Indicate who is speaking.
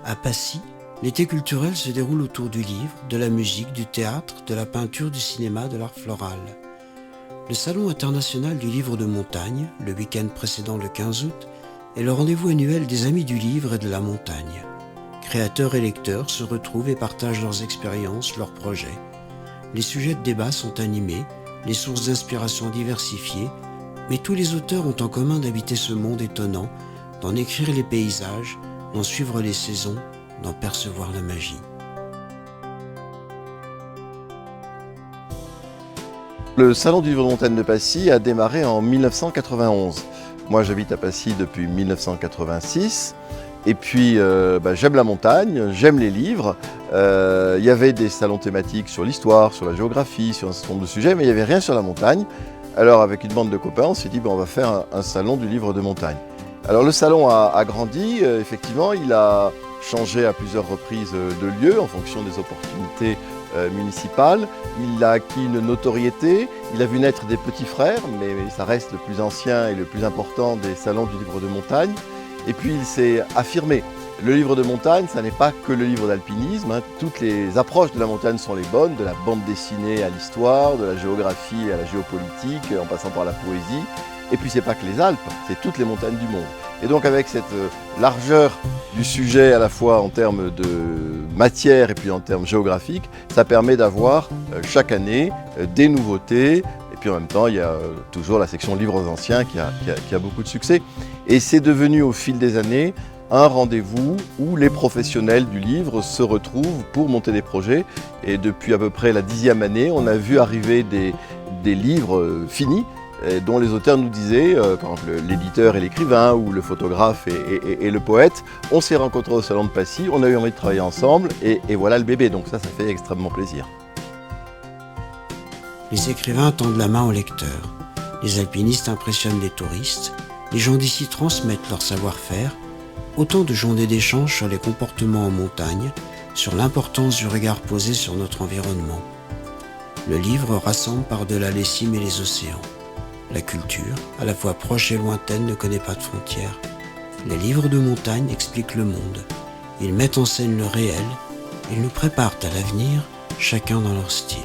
Speaker 1: À Passy, l'été culturel se déroule autour du livre, de la musique, du théâtre, de la peinture, du cinéma, de l'art floral. Le Salon international du livre de montagne, le week-end précédent le 15 août, est le rendez-vous annuel des amis du livre et de la montagne. Créateurs et lecteurs se retrouvent et partagent leurs expériences, leurs projets. Les sujets de débat sont animés, les sources d'inspiration diversifiées, mais tous les auteurs ont en commun d'habiter ce monde étonnant, d'en écrire les paysages, d'en suivre les saisons, d'en percevoir la magie.
Speaker 2: Le Salon du livre de montagne de Passy a démarré en 1991. Moi j'habite à Passy depuis 1986 et puis j'aime la montagne, j'aime les livres. Il y avait des salons thématiques sur l'histoire, sur la géographie, sur un certain nombre de sujets, mais il n'y avait rien sur la montagne. Alors avec une bande de copains, on s'est dit on va faire un salon du livre de montagne. Alors le salon a grandi, effectivement, il a changé à plusieurs reprises de lieu en fonction des opportunités municipales. Il a acquis une notoriété, il a vu naître des petits frères, mais ça reste le plus ancien et le plus important des salons du livre de montagne. Et puis il s'est affirmé. Le livre de montagne, ça n'est pas que le livre d'alpinisme, hein. Toutes les approches de la montagne sont les bonnes, de la bande dessinée à l'histoire, de la géographie à la géopolitique, en passant par la poésie. Et puis c'est pas que les Alpes, c'est toutes les montagnes du monde. Et donc avec cette largeur du sujet à la fois en termes de matière et puis en termes géographiques, ça permet d'avoir chaque année des nouveautés. Et puis en même temps, il y a toujours la section livres anciens qui a beaucoup de succès. Et c'est devenu au fil des années un rendez-vous où les professionnels du livre se retrouvent pour monter des projets. Et depuis à peu près la 10e année, on a vu arriver des livres finis, dont les auteurs nous disaient, quand l'éditeur et l'écrivain, ou le photographe et le poète, on s'est rencontrés au Salon de Passy, on a eu envie de travailler ensemble, et voilà le bébé. Donc ça fait extrêmement plaisir.
Speaker 1: Les écrivains tendent la main aux lecteurs, les alpinistes impressionnent les touristes, les gens d'ici transmettent leur savoir-faire, autant de journées d'échange sur les comportements en montagne, sur l'importance du regard posé sur notre environnement. Le livre rassemble par-delà les cimes et les océans. La culture, à la fois proche et lointaine, ne connaît pas de frontières. Les livres de montagne expliquent le monde. Ils mettent en scène le réel. Ils nous préparent à l'avenir, chacun dans leur style.